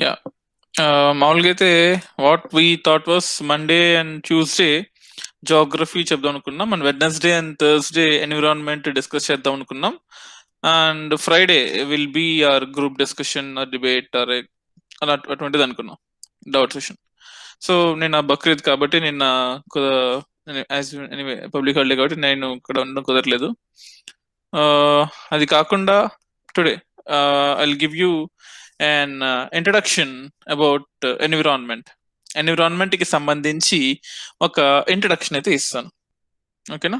Yeah మామూలుగా అయితే what we thought was Monday and Tuesday geography చెప్దాం అనుకున్నాం, and Wednesday and Thursday environment discuss చేద్దాం అనుకున్నాం, and Friday will be our group discussion or debate or అలా అటువంటిది అనుకున్నాం, డౌట్ సెషన్. సో నిన్న బక్రీద్ కాబట్టి నిన్న పబ్లిక్ హాలిడే కాబట్టి నేను ఇక్కడ ఉండడం కుదరలేదు. అది కాకుండా today I will give you and introduction about environment కి సంబంధించి ఒక ఇంట్రడక్షన్ అయితే ఇస్తాను. ఓకేనా?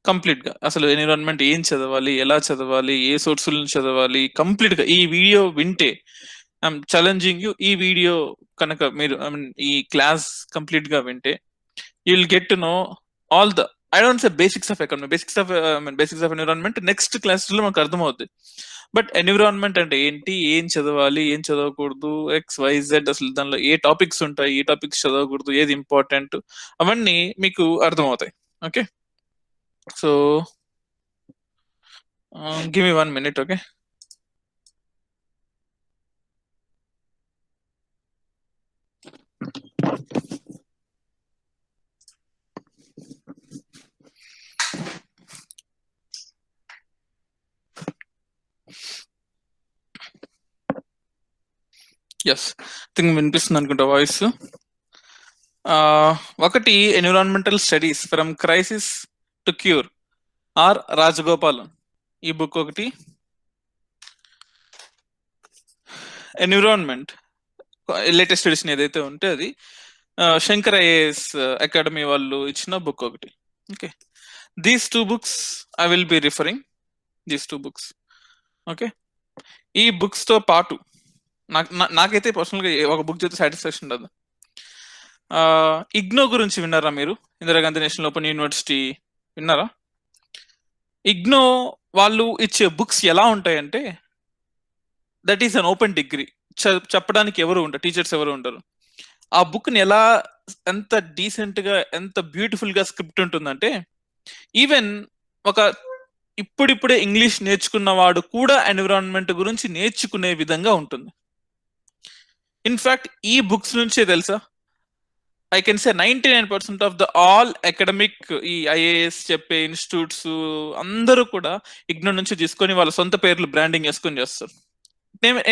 కంప్లీట్ గా అసలు ఎన్విరాన్మెంట్ ఏం చదవాలి, ఎలా చదవాలి, ఏ సోర్సుల నుంచి చదవాలి, కంప్లీట్ గా ఈ వీడియో వింటే ఐఎమ్ ఛాలెంజింగ్ యూ. ఈ వీడియో కనుక మీరు ఈ క్లాస్ కంప్లీట్ గా వింటే you will get to know all the I don't say basics of economy, basics of environment next class లో మనకు అర్థమవుతుంది. బట్ ఎన్విరాన్మెంట్ అంటే ఏంటి, ఏం చదవాలి, ఏం చదవకూడదు, XYZ, అసలు దానిలో ఏ టాపిక్స్ ఉంటాయి, ఏ టాపిక్స్ చదవకూడదు, ఏది ఇంపార్టెంట్, అవన్నీ మీకు అర్థమవుతాయి. Okay, so give me 1 minute. Okay, yes think వినిపిస్తుంది అనుకుంటా వాయిస్. ఒకటి environmental studies from crisis to cure R Rajagopalan, ఈ బుక్ ఒకటి. ఎన్విరాన్మెంట్ లేటెస్ట్ ఎడిషన్ ఏదైతే ఉంటే అది శంకర్ ఐఏఎస్ అకాడమీ వాళ్ళు ఇచ్చిన బుక్ ఒకటి. Okay, these 2 books I will be referring, these 2 books. Okay, ఈ బుక్స్ తో పాటు నాకైతే పర్సనల్ గా ఒక బుక్ చేస్తే సాటిస్ఫాక్షన్ ఉండదు. ఇగ్నో గురించి విన్నారా మీరు? ఇందిరాగాంధీ నేషనల్ ఓపెన్ యూనివర్సిటీ విన్నారా? ఇగ్నో వాళ్ళు ఇచ్చే బుక్స్ ఎలా ఉంటాయంటే that is an open degree. చెప్పడానికి ఎవరు ఉంటారు, టీచర్స్ ఎవరు ఉంటారు. ఆ బుక్ ని ఎలా ఎంత డీసెంట్ గా, ఎంత బ్యూటిఫుల్ గా స్క్రిప్ట్ ఉంటుందంటే ఈవెన్ ఒక ఇప్పుడిప్పుడే ఇంగ్లీష్ నేర్చుకున్న వాడు కూడా ఎన్విరాన్మెంట్ గురించి నేర్చుకునే విధంగా ఉంటుంది. ఇన్ఫాక్ట్ ఈ బుక్స్ నుంచే తెలుసా, I can say 99% of the all academic ఈ ఐఏఎస్ చెప్పే ఇన్స్టిట్యూట్స్ అందరూ కూడా ఇగ్నో నుంచి తీసుకొని వాళ్ళ సొంత పేర్లు బ్రాండింగ్ వేసుకొని చేస్తారు.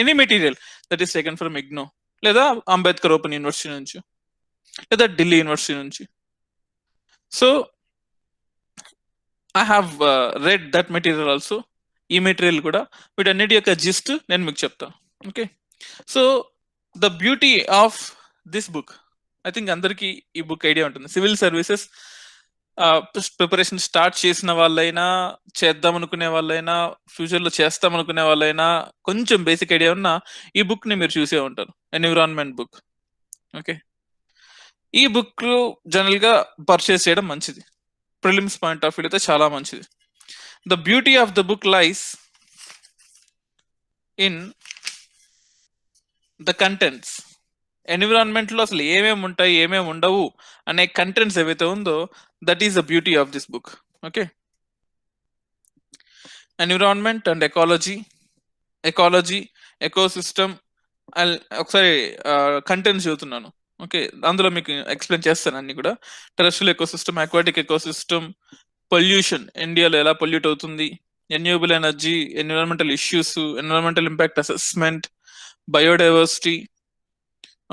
Any material that is taken from IGNOU, లేదా అంబేద్కర్ ఓపెన్ యూనివర్సిటీ నుంచి, లేదా ఢిల్లీ యూనివర్సిటీ నుంచి. So I have read that material also. ఈ మెటీరియల్ కూడా వీటన్నిటి యొక్క జిస్ట్ నేను మీకు చెప్తాను. Okay, so the beauty of this book, I think అందరికీ ఈ బుక్ ఐడియా ఉంటుంది. సివిల్ సర్వీసెస్ ప్రిపరేషన్ స్టార్ట్ చేసిన వాళ్ళైనా, చేద్దాం అనుకునే వాళ్ళైనా, ఫ్యూచర్ లో చేస్తాం అనుకునే వాళ్ళైనా కొంచెం బేసిక్ ఐడియా ఉన్న ఈ బుక్ ని మీరు చూసే ఉంటారు, ఎన్విరాన్మెంట్ బుక్. ఓకే, ఈ బుక్ జనరల్ గా పర్చేస్ చేయడం మంచిది, ప్రిలిమ్స్ పాయింట్ ఆఫ్ వ్యూ అయితే చాలా మంచిది. The beauty of the book lies in the contents. Environment లో అసలు ఏమేమి ఉంటాయి, ఏమేమి ఉండవు అనే కంటెంట్స్ ఏవైతే ఉందో that is the beauty of this book. Okay, environment and ecology, ecosystem. ఒకసారి కంటెంట్స్ చదువుతున్నాను. ఓకే, అందులో మీకు ఎక్స్ప్లెయిన్ చేస్తాను అన్ని కూడా. Terrestrial ecosystem, aquatic ecosystem, pollution, ఇండియాలో ఎలా పొల్యూట్ అవుతుంది, renewable energy, environmental issues, environmental impact assessment, biodiversity.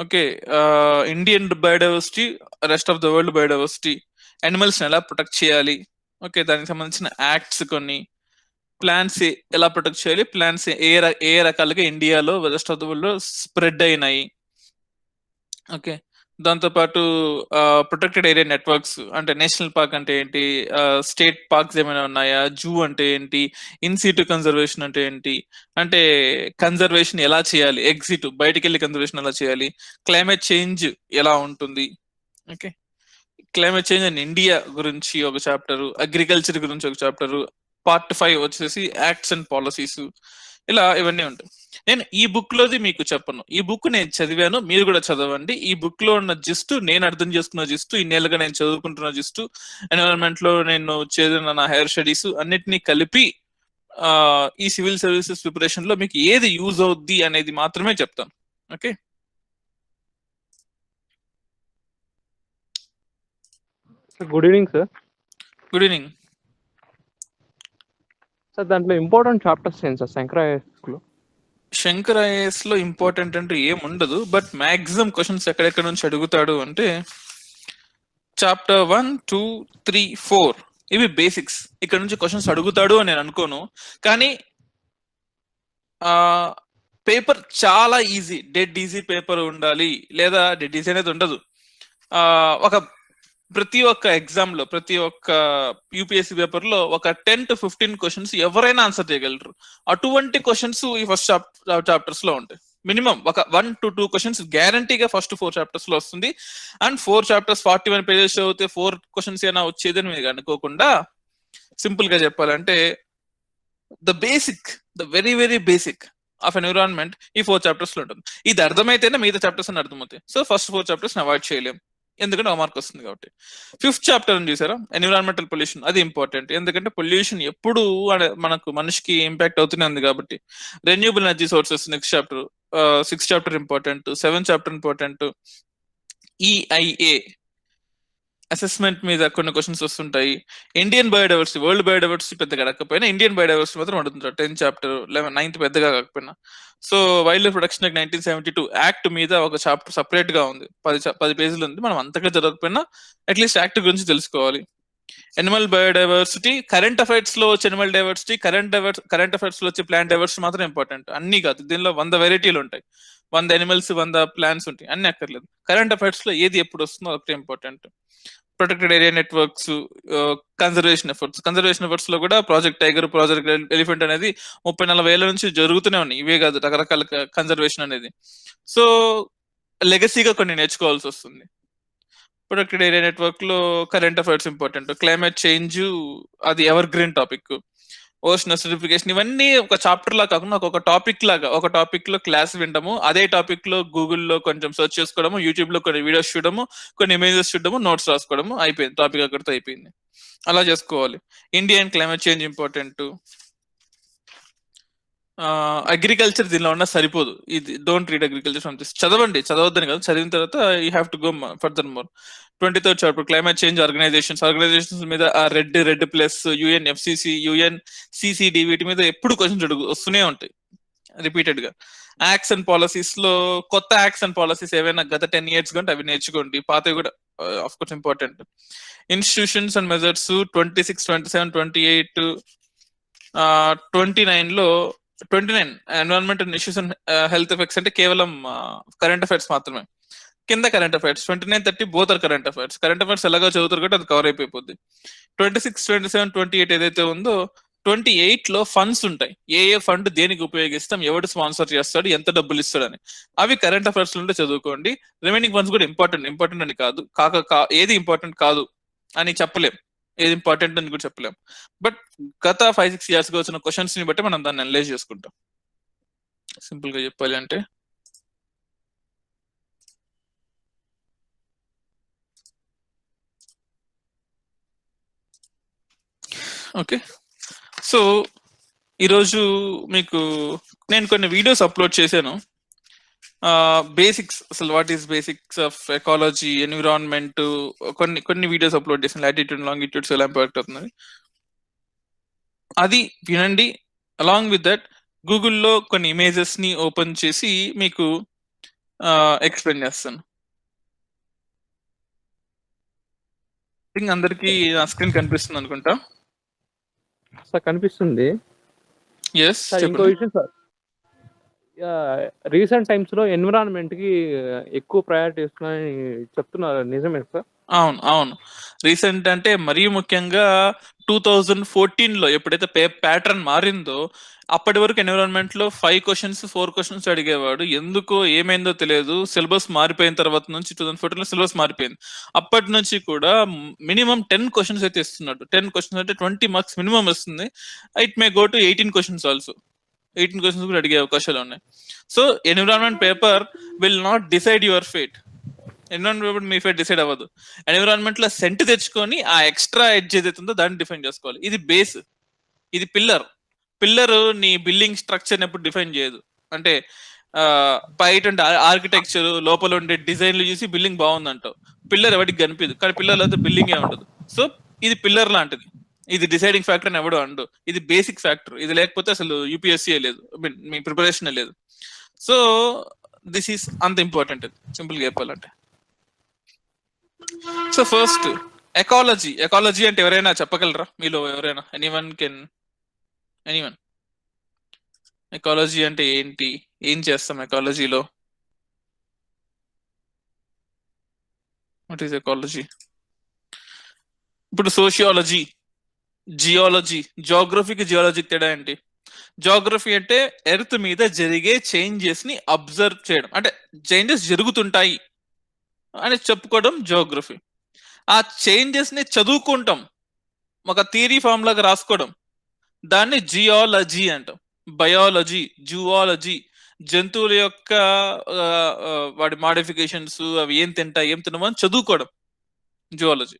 Okay, Indian biodiversity, rest of the world biodiversity, animals ఎలా ప్రొటెక్ట్ చేయాలి, ఓకే, దానికి సంబంధించిన యాక్ట్స్ కొన్ని, ప్లాంట్స్ ఎలా ప్రొటెక్ట్ చేయాలి, ప్లాంట్స్ ఏ రకాలుగా ఇండియాలో రెస్ట్ ఆఫ్ ద వరల్డ్ లో స్ప్రెడ్ అయినాయి. ఓకే, దాంతోపాటు ప్రొటెక్టెడ్ ఏరియా నెట్వర్క్స్ అంటే నేషనల్ పార్క్ అంటే ఏంటి, స్టేట్ పార్క్స్ ఏమైనా ఉన్నాయా, జూ అంటే ఏంటి, ఇన్ సిటు కన్జర్వేషన్ అంటే ఏంటి, అంటే కన్జర్వేషన్ ఎలా చేయాలి, ఎగ్జిట్ బయటికి వెళ్ళి కన్జర్వేషన్ ఎలా చేయాలి, క్లైమేట్ చేంజ్ ఎలా ఉంటుంది. Okay, climate change and India గురించి ఒక చాప్టర్, అగ్రికల్చర్ గురించి ఒక చాప్టర్, పార్ట్ 5 వచ్చేసి యాక్ట్స్ అండ్ పాలసీస్. ఇలా ఇవన్నీ ఉంటాయి. నేను ఈ బుక్ లోది మీకు చెప్పను, ఈ బుక్ నేను చదివాను, మీరు కూడా చదవండి. ఈ బుక్ లో ఉన్న జిస్ట్, నేను అర్థం చేసుకున్న జిస్ట్, ఇన్నేళ్ళుగా నేను చదువుకుంటున్న జిస్ట్, ఎన్విరాన్మెంట్ లో నేను చదివిన నా హైయర్ స్టడీస్ అన్నిటినీ కలిపి ఈ సివిల్ సర్వీసెస్ ప్రిపరేషన్ లో మీకు ఏది యూజ్ అవుద్ది అనేది మాత్రమే చెప్తాను. Okay. Good evening sir. Good evening sir దాంట్లో ఇంపార్టెంట్ చాప్టర్స్ ఏంటి సార్ శంకర ఐఏఎస్లో? శంకర్ ఐఏఎస్ లో ఇంపార్టెంట్ అంటే ఏం ఉండదు, బట్ మాక్సిమం క్వశ్చన్స్ ఎక్కడెక్కడ నుంచి అడుగుతాడు అంటే చాప్టర్ 1, 2, 3, 4 ఇవి బేసిక్స్. ఇక్కడ నుంచి క్వశ్చన్స్ అడుగుతాడు అని నేను అనుకోను, కానీ పేపర్ చాలా ఈజీ, డెడ్ ఈజీ పేపర్ ఉండాలి, లేదా డెడ్ ఈజీ అనేది ఉండదు. ఒక ప్రతి ఒక్క ఎగ్జామ్ లో, ప్రతి ఒక్క యూపీఎస్సీ పేపర్ లో ఒక 10 to 15 క్వశ్చన్స్ ఎవరైనా ఆన్సర్ చేయగలరు. అటువంటి క్వశ్చన్స్ ఈ ఫస్ట్ చాప్టర్స్ లో ఉంటాయి. మినిమం ఒక 1 to 2 క్వశ్చన్స్ గ్యారంటీగా ఫస్ట్ 4 చాప్టర్స్ లో వస్తుంది. అండ్ 4 చాప్టర్స్ 41 పేజెస్ చదివితే 4 క్వశ్చన్స్ అయినా వచ్చేదని మీరు అనుకోకుండా, సింపుల్ గా చెప్పాలంటే the basic, the very very basic of environment ఈ 4 చాప్టర్స్ లో ఉంటుంది. ఇది అర్థమైతేనే మిగతా చాప్టర్స్ అని అర్థమవుతాయి. సో ఫస్ట్ 4 చాప్టర్స్ అవాయిడ్ చేయలేం, ఎందుకంటే ఒక మార్క్ వస్తుంది కాబట్టి. 5th చాప్టర్ అని చూసారా, ఎన్విరాన్మెంటల్ పొల్యూషన్. అది ఇంపార్టెంట్, ఎందుకంటే పొల్యూషన్ ఎప్పుడు మనకు మనిషికి ఇంపాక్ట్ అవుతూనే ఉంది కాబట్టి. Renewable energy sources next chapter. 6th chapter important. 7th chapter important. EIA assessment మీద కొన్ని క్వశ్చన్స్ వస్తుంటాయి. ఇండియన్ బయోడైవర్సిటీ, వరల్డ్ బయోడైవర్సిటీ పెద్దగా రాకపోయినా ఇండియన్ బయోడైవర్సిటీ మాత్రం అడుగుతుంటారు 10th చాప్టర్, 9th పెద్దగా కాకపోయినా. So wild life protection act 1972 act మీద ఒక చాప్టర్ సపరేట్ గా ఉంది, 10 పేజీలు ఉంది. మనం అంతగా చదవకపోయినా అట్లీస్ట్ యాక్ట్ గురించి తెలుసుకోవాలి. ఎనిమల్ బయోడైవర్సిటీ, కరెంట్ అఫైర్స్ లో వచ్చే ఎనిమల్ డైవర్సిటీ, కరెంట్ అఫైర్స్ లో వచ్చే ప్లాంట్ డైవర్సిటీ మాత్రం ఇంపార్టెంట్, అన్ని కాదు. దీనిలో 100 వెరైటీలు ఉంటాయి, 100 ఎనిమల్స్, 100 ప్లాంట్స్ ఉంటాయి, అన్ని అక్కర్లేదు. కరెంట్ అఫైర్స్ లో ఏది ఎప్పుడు వస్తుందో ఒకటి important. Protected area networks, conservation efforts లో కూడా ప్రాజెక్ట్ టైగర్, ప్రాజెక్ట్ ఎలిఫెంట్ అనేది 30-40 ఏళ్ల నుంచి జరుగుతూనే ఉన్నాయి. ఇవే కాదు, రకరకాల కన్జర్వేషన్ అనేది. సో లెగసీగా కొన్ని నేర్చుకోవాల్సి వస్తుంది. ప్రొటెక్టెడ్ ఏరియా నెట్వర్క్ లో current affairs important. Climate change అది evergreen topic. Ocean acidification, ఇవన్నీ ఒక చాప్టర్ లా కాకుండా ఒక టాపిక్ లాగా, ఒక టాపిక్ లో క్లాస్ వినడము, అదే టాపిక్ లో గూగుల్లో కొంచెం సెర్చ్ చేసుకోవడము, యూట్యూబ్ లో కొన్ని వీడియోస్ చూడడము, కొన్ని ఇమేజెస్ చూడడము, నోట్స్ రాసుకోవడము, అయిపోయింది, టాపిక్ అక్కడితో అయిపోయింది. అలా చేసుకోవాలి. Indian climate change important. Agriculture దీనిలో ఉన్న సరిపోదు, ఇది don't read agriculture from this. చదవద్దని కాదు, చదివిన తర్వాత you have to go further more. 23rd chapter climate change organizations మీద REDD plus, UN FCC, UN CCD, వీటి మీద ఎప్పుడు క్వశ్చన్స్ వస్తూనే ఉంటాయి రిపీటెడ్ గా. యాక్ట్స్ అండ్ పాలసీస్ లో కొత్త యాక్ట్స్ అండ్ పాలసీస్ ఏవైనా గత 10 years కంటే అవి నేర్చుకోండి, పాతవి కూడా of course important. Institutions and measures 26, 27, 28, 29 లో 29 environment and issues and health effects అంటే కేవలం కరెంట్ అఫైర్స్ మాత్రమే. కింద current affairs 29, 30 both are current affairs. Current affairs ఎలాగో చదువుతారు కాబట్టి అది కవర్ అయిపోయింది. 26, 27, 28 ఏదైతే ఉందో 28 లో ఫండ్స్ ఉంటాయి. ఏ ఫండ్ దేనికి ఉపయోగిస్తాం, ఎవడు స్పాన్సర్ చేస్తాడు, ఎంత డబ్బులు ఇస్తాడని, అవి కరెంట్ అఫైర్స్ నుండి చదువుకోండి. రిమైనింగ్ ఫండ్స్ కూడా ఇంపార్టెంట్ అని కాదు, ఏది ఇంపార్టెంట్ కాదు అని చెప్పలేం, ఏది ఇంపార్టెంట్ అని కూడా చెప్పలేం. బట్ గత 5-6 years గా వచ్చిన క్వశ్చన్స్ ని బట్టి మనం దాన్ని అనలైజ్ చేసుకుంటాం. సింపుల్ గా చెప్పాలి అంటే ఓకే. సో ఈరోజు మీకు నేను కొన్ని వీడియోస్ అప్లోడ్ చేశాను. బేసిక్స్, అసలు what is basics of ecology, environment, కొన్ని వీడియోస్ అప్లోడ్ చేశాను. లాటిట్యూడ్ లాంగిట్యూడ్స్ ఎలా ఇంపాక్ట్ అవుతుంది అది వినండి. అలాంగ్ విత్ దట్ గూగుల్లో కొన్ని ఇమేజెస్ ని ఓపెన్ చేసి మీకు ఎక్స్ప్లెయిన్ చేస్తాను. అందరికి నా స్క్రీన్ కనిపిస్తుంది అనుకుంటా. సార్ కనిపిస్తుంది. ఎస్, సార్ ఇంకో విషయం సార్, రీసెంట్ టైమ్స్ లో ఎన్విరాన్మెంట్ కి ఎక్కువ ప్రయారిటీ ఇస్తున్నారని చెప్తున్నారు, నిజమే సార్? అవును. రీసెంట్ అంటే మరీ ముఖ్యంగా 2014 లో ఎప్పుడైతే ప్యాటర్న్ మారిందో అప్పటి వరకు ఎన్విరాన్మెంట్ లో 5 questions 4 questions అడిగేవాడు. ఎందుకో ఏమైందో తెలియదు, సిలబస్ మారిపోయిన తర్వాత నుంచి 2014 లో సిలబస్ మారిపోయింది. అప్పటి నుంచి కూడా మినిమం 10 questions అయితే ఇస్తున్నాడు. 10 questions అంటే 20 marks మినిమం వస్తుంది. It may go to 18 questions also. 18 questions కూడా అడిగే అవకాశాలు ఉన్నాయి. So environment paper will not decide your fate. Environment me fate decide అవ్వదు. ఎన్విరాన్మెంట్ లో సెంట్ తెచ్చుకొని ఆ ఎక్స్ట్రా ఎడ్జ్ ఏదైతే ఉందో దాన్ని డిఫైన్ చేసుకోవాలి. ఇది బేస్, ఇది పిల్లర్ నీ బిల్డింగ్ స్ట్రక్చర్ ఎప్పుడు డిఫైన్ చేయదు. అంటే బయట ఉండే ఆర్కిటెక్చర్, లోపల ఉండే డిజైన్లు చూసి బిల్డింగ్ బాగుందంటావు. పిల్లర్ ఎవరికి కనిపిదు, కానీ పిల్లర్లు అయితే బిల్డింగ్ ఏ ఉండదు. సో ఇది పిల్లర్ లాంటిది, ఇది డిసైడింగ్ ఫ్యాక్టర్ అని ఎవడు అండు. ఇది బేసిక్ ఫ్యాక్టర్, ఇది లేకపోతే అసలు యూపీఎస్సీ లేదు, I mean, మీ ప్రిపరేషన్ లేదు. సో దిస్ ఈస్ అంత ఇంపార్టెంట్, సింపుల్ గా చెప్పాలంటే. So first ecology. ఎకాలజీ అంటే ఎవరైనా చెప్పగలరా మీలో ఎవరైనా? ఎనీవన్ ఎకాలజీ అంటే ఏంటి, ఏం చేస్తాం ఎకాలజీలో? What is ecology? ఇప్పుడు సోషియాలజీ, జియాలజీ, జోగ్రఫీకి జియాలజీకి తేడా ఏంటి? జోగ్రఫీ అంటే ఎర్త్ మీద జరిగే చేంజెస్ ని అబ్జర్వ్ చేయడం, అంటే చేంజెస్ జరుగుతుంటాయి అని చెప్పుకోవడం జోగ్రఫీ. ఆ చేంజెస్ ని చదువుకుంటాం, ఒక థియరీ ఫామ్ లాగా రాసుకోవడం, దాన్ని జియాలజీ అంటాం. బయాలజీ, జువాలజీ, జంతువుల యొక్క వాటి మాడిఫికేషన్స్, అవి ఏం తింటాయి ఏం తినమో అని చదువుకోవడం జువాలజీ.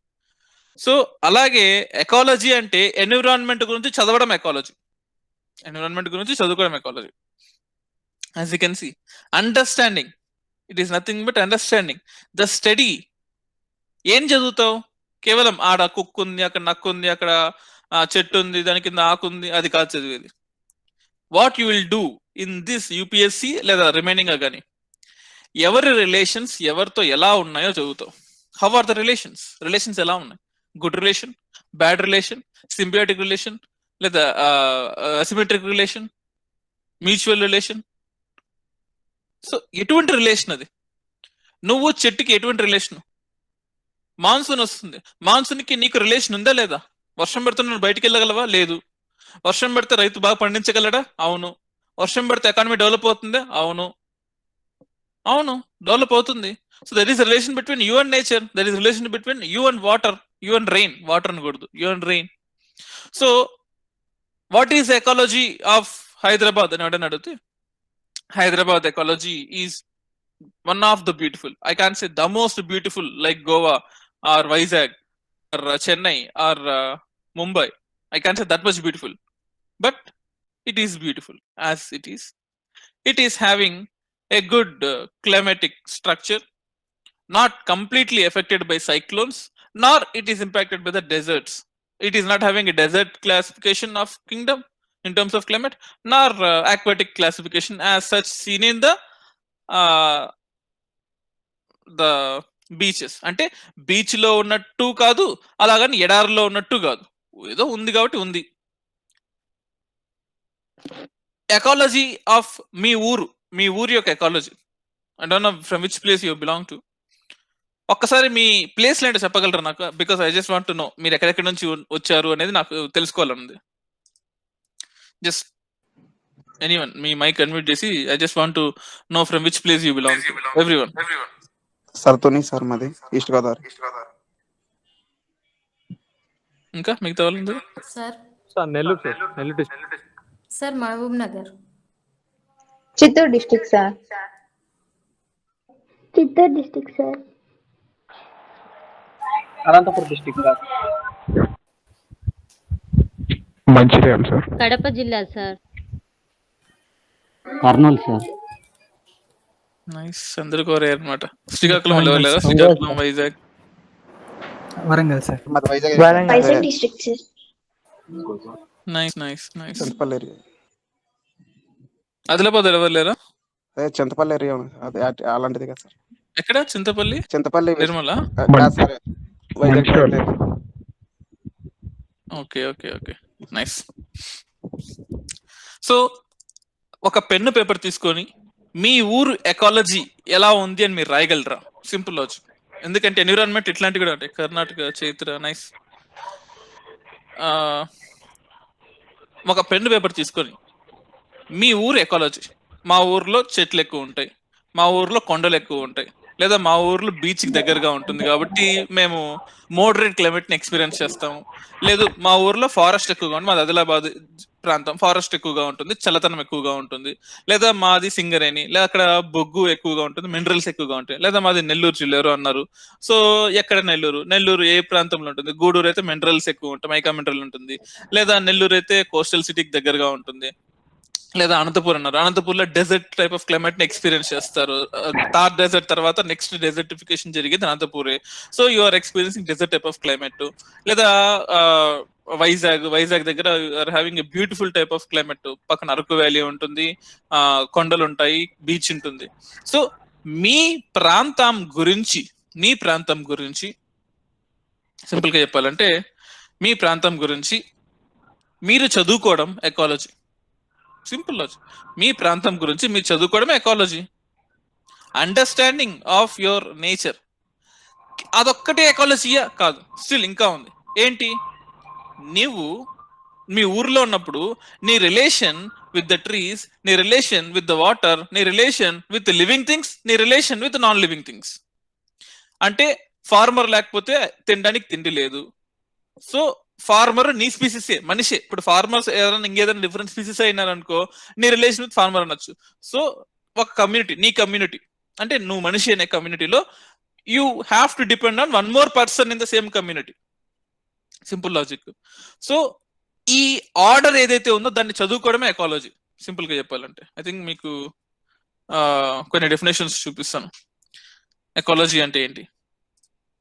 సో అలాగే ఎకాలజీ అంటే ఎన్విరాన్మెంట్ గురించి చదవడం ఎకాలజీ, ఎన్విరాన్మెంట్ గురించి చదువుకోవడం ecology. As you can see, understanding, it is nothing but understanding the study. ఏం చదువుతావు? కేవలం ఆడ కుక్ ఉంది, అక్కడ నక్కు ఉంది, అక్కడ చెట్టు ఉంది, దాని కింద ఆకుంది, అది కాదు చదివేది. What you will do in this UPSC లేదా రిమైనింగ్ కానీ, ఎవరి రిలేషన్స్ ఎవరితో ఎలా ఉన్నాయో చదువుతావు. How are the relations? Relations ఎలా ఉన్నాయి? Good relation, bad relation, symbiotic relation, లేదా asymmetric relation, mutual relation. So ఎటువంటి రిలేషన్ అది? నువ్వు చెట్టుకి ఎటువంటి రిలేషన్? మాన్సూన్ వస్తుంది, మాన్సూన్ కి నీకు రిలేషన్ ఉందా లేదా? వర్షం పెడుతున్న నువ్వు బయటికి వెళ్ళగలవా? లేదు. వర్షం పెడితే రైతు బాగా పండించగలడా? అవును. వర్షం పెడితే ఎకానమీ డెవలప్ అవుతుందా? అవును. అవును, డెవలప్ అవుతుంది. So there is relation between you and nature, there is relation between you and water, you and rain, water అనకూడదు, you and rain. So what is ecology of Hyderabad అని ఎవడని అడిగితే, Hyderabad ecology is one of the beautiful, I can't say the most beautiful, like Goa or Vizag or Chennai or Mumbai. I can't say that much beautiful, but it is beautiful as it is. It is having a good climatic structure, not completely affected by cyclones, nor it is impacted by the deserts. It is not having a desert classification of kingdom in terms of climate, nor aquatic classification as such seen in the beaches. అంటే beach లో ఉన్నట్టు కాదు, అలాగని ఎడారిలో ఉన్నట్టు కాదు, ఏదో ఉంది కాబట్టి ఉంది. ఎకాలజీ ఆఫ్ మీ ఊరు, మీ ఊరి యొక్క ecology. I don't know from which place you belong to. ఒక్కసారి మీ ప్లేస్ ఏంటో చెప్పగలరా నాకు? Because I just want to know మీరు ఎక్కడెక్కడి నుంచి వచ్చారు అనేది నాకు తెలుసుకోవాలన్నది. జస్ట్ ఎనీవన్ మీ మైక్ అన్మ్యూట్ చేసి, I just want to know from which place you belong to. Everyone. సర్తోని సార్, మాది ఈస్ట్ గోదావరి. ఇంకా మిగతా వాళ్ళు సార్? Nellore sir, Nellore district sir. Mahabubnagar. Chittoor district sir. Chittoor district sir. Anantapuram district sir. Mancherial sir. Kadapa జిల్లా సార్. కర్నూలు సార్. నైస్, అందరికీ ఒరే అన్నమాట. శ్రీకాకుళం లేదా? శ్రీకాకుళం, వైజాగ్, వరంగల్ సార్. మాది Vizag. Vizag district sir. Nice nice nice. Chintapalli area. Adilabad ఎవరు లేరా? అదే చింతపల్లి ఏరియా అదే అలాంటిది కదా సార్. ఎక్కడ? చింతపల్లి, చింతపల్లి, నిర్మల? కాదు సార్, వైజాగ్ సైడ్ లేదు. Okay okay okay, nice. So ఒక పెన్ను పేపర్ తీసుకొని మీ ఊరు ఎకాలజీ ఎలా ఉంది అని మీరు రాయగలరా? Simple logic. ఎందుకంటే ఎన్విరాన్మెంట్ ఇట్లాంటివి కూడా ఉంటాయి. కర్ణాటక, చైత్ర, నైస్. ఒక పెన్ను పేపర్ తీసుకొని మీ ఊరు ఎకాలజీ, మా ఊర్లో చెట్లు ఎక్కువ ఉంటాయి, మా ఊర్లో కొండలు ఎక్కువ ఉంటాయి, లేదా మా ఊర్లో బీచ్కి దగ్గరగా ఉంటుంది కాబట్టి మేము మోడరేట్ క్లైమేట్ని ఎక్స్పీరియన్స్ చేస్తాము, లేదు మా ఊర్లో ఫారెస్ట్ ఎక్కువగా ఉంటుంది, మాది ఆదిలాబాద్ ప్రాంతం, ఫారెస్ట్ ఎక్కువగా ఉంటుంది, చల్లతనం ఎక్కువగా ఉంటుంది, లేదా మాది సింగరేణి, లేదా అక్కడ బొగ్గు ఎక్కువగా ఉంటుంది, మినరల్స్ ఎక్కువగా ఉంటాయి, లేదా మాది నెల్లూరు జిల్లారు అన్నారు. సో ఎక్కడ నెల్లూరు ఏ ప్రాంతంలో ఉంటుంది? గూడూరు అయితే మినరల్స్ ఎక్కువ ఉంటాయి, మైకా మినరల్ ఉంటుంది, లేదా నెల్లూరు అయితే కోస్టల్ సిటీకి దగ్గరగా ఉంటుంది. లేదా అనంతపూర్ అన్నారు, అనంతపూర్లో డెజర్ట్ టైప్ ఆఫ్ క్లైమేట్ ని ఎక్స్పీరియన్స్ చేస్తారు. థార్ డెజర్ట్ తర్వాత నెక్స్ట్ డెజర్టిఫికేషన్ జరిగేది అనంతపూరే. So you are experiencing desert type of climate. లేదా వైజాగ్ దగ్గర are having a beautiful type of climate, పక్కన అరకు వ్యాలీ ఉంటుంది, కొండలు ఉంటాయి, బీచ్ ఉంటుంది. సో మీ ప్రాంతం గురించి సింపుల్ గా చెప్పాలంటే మీ ప్రాంతం గురించి మీరు చదువుకోవడం ఎకాలజీ. Simple logic. మీ ప్రాంతం గురించి మీరు చదువుకోవడమే ecology. Understanding of your nature అదొక్కటే ఎకాలజీయా? కాదు, స్టిల్ ఇంకా ఉంది. ఏంటి? నీవు మీ ఊర్లో ఉన్నప్పుడు నీ రిలేషన్ విత్ ద ట్రీస్, నీ రిలేషన్ విత్ ద వాటర్, నీ రిలేషన్ విత్ లివింగ్ థింగ్స్, నీ relation with non living things. అంటే ఫార్మర్ లేకపోతే తినడానికి తిండి లేదు. సో ఫార్మర్ నీ స్పీసీసే, మనిషే. ఇప్పుడు ఫార్మర్స్ ఏదైనా ఇంకేదైనా డిఫరెంట్ స్పీసీస్ అయినారనుకో, నీ రిలేషన్ విత్ ఫార్మర్ అనొచ్చు. సో ఒక కమ్యూనిటీ, నీ కమ్యూనిటీ అంటే నువ్వు మనిషి అనే కమ్యూనిటీలో you have to depend on one more person in the same community. Simple logic. So ఈ ఆర్డర్ ఏదైతే ఉందో దాన్ని చదువుకోవడమే ఎకాలజీ, సింపుల్ గా చెప్పాలంటే. ఐ థింక్ మీకు కొన్ని డెఫినేషన్స్ చూపిస్తాను ఎకాలజీ అంటే ఏంటి.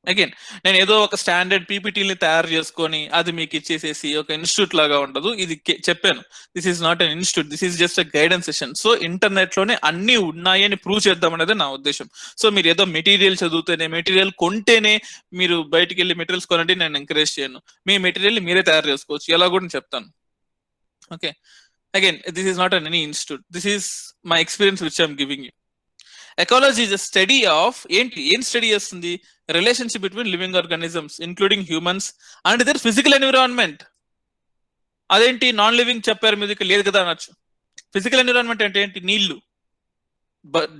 అగైన్ నేను ఏదో ఒక స్టాండర్డ్ పీపీటీని తయారు చేసుకొని అది మీకు ఇచ్చేసేసి ఒక ఇన్స్టిట్యూట్ లాగా ఉండదు. ఇది చెప్పాను, this is not an institute, this is just a guidance session. So internet లోనే అన్ని ఉన్నాయి అని ప్రూవ్ చేద్దాం అనేది నా ఉద్దేశం. సో మీరు ఏదో మెటీరియల్ చదివితేనే, మెటీరియల్ కొంటేనే మీరు బయటికి వెళ్ళి మెటీరియల్స్ కొనండి నేను ఎంకరేజ్ చేయను. మీ మెటీరియల్ మీరే తయారు చేసుకోవచ్చు, ఎలా కూడా చెప్తాను. Okay, again this is not an any institute, this is my experience which I'm giving you. Ecology is a study of ఏం స్టడీ చేస్తుంది? Relationship between living organisms including humans and their physical environment. అదేంటి non living చెప్పారు, మీదకి లేదు కదా అనొచ్చు. Physical environment అంటే ఏంటి? నీళ్లు,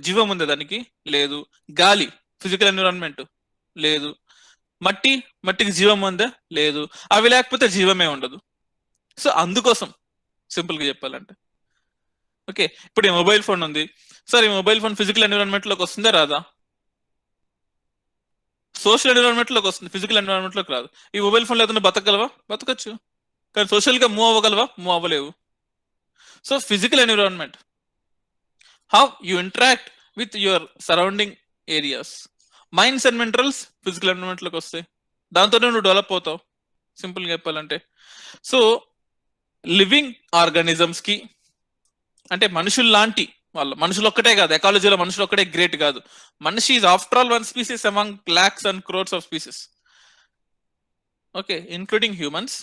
జీవం ఉంది దానికి? లేదు. గాలి ఫిజికల్ ఎన్విరాన్మెంట్? లేదు. మట్టికి జీవం ఉందా? లేదు. అవి లేకపోతే జీవమే ఉండదు. సో అందుకోసం సింపుల్ గా చెప్పాలంటే, ఓకే, ఇప్పుడు ఈ మొబైల్ ఫోన్ ఉంది సార్, ఈ మొబైల్ ఫోన్ ఫిజికల్ ఎన్విరాన్మెంట్ లోకి వస్తుందా రాదా? సోషల్ ఎన్విరాన్మెంట్ లోకి వస్తుంది, ఫిజికల్ ఎన్విరాన్మెంట్ లోకి రాదు. ఈ మొబైల్ ఫోన్ లేకుండా బతకగలవా? బతకచ్చు. కానీ సోషల్ గా మూవ్ అవ్వగలవా? మూవ్ అవ్వలేవు. So physical environment, how you interact with your surrounding areas. Minds and mentals physical environment లోకి వస్తాయి, దాంతోనే నువ్వు డెవలప్ అవుతావు, సింపుల్ గా చెప్పాలంటే. సో లివింగ్ ఆర్గానిజమ్స్ కి అంటే మనుషులు లాంటి వాళ్ళ, మనుషులు ఒక్కటే కాదు, ఎకాలజీలో మనుషులు ఒక్కటే గ్రేట్ కాదు. మనిషి is after all one species among lakhs and crores of species, okay, including humans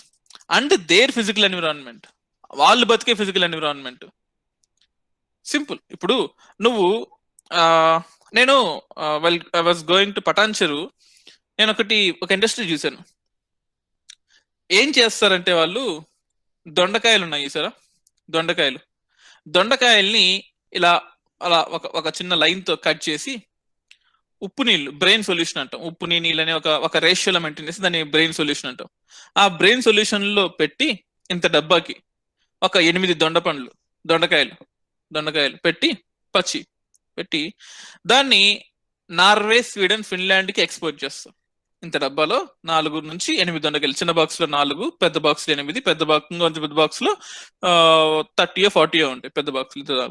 and their physical environment, వాళ్ళు బతికే ఫిజికల్ ఎన్విరాన్మెంట్. సింపుల్. ఇప్పుడు నువ్వు నేను I was going to Patancheru, నేను ఒక ఇండస్ట్రీ చూశాను. ఏం చేస్తారంటే వాళ్ళు దొండకాయలు ఉన్నాయి సరే, దొండకాయల్ని ఇలా అలా ఒక చిన్న లైన్ తో కట్ చేసి ఉప్పు నీళ్ళు, బ్రెయిన్ సొల్యూషన్ అంటాం, ఉప్పు నీళ్ళని ఒక రేషియోలో మెయింటైన్ చేసి దాన్ని బ్రెయిన్ సొల్యూషన్ అంటాం. ఆ బ్రెయిన్ సొల్యూషన్ లో పెట్టి ఇంత డబ్బాకి ఒక 8 దొండకాయలు పెట్టి దాన్ని నార్వే, స్వీడన్, ఫిన్లాండ్ కి ఎక్స్పోర్ట్ చేస్తాం. ఇంత డబ్బాలో 4 నుంచి 8 దొండకాయలు, చిన్న బాక్స్ లో 4, పెద్ద బాక్స్ లో 8, పెద్ద బాక్స్ లో 30-40 ఉంటాయి, పెద్ద బాక్స్ లో.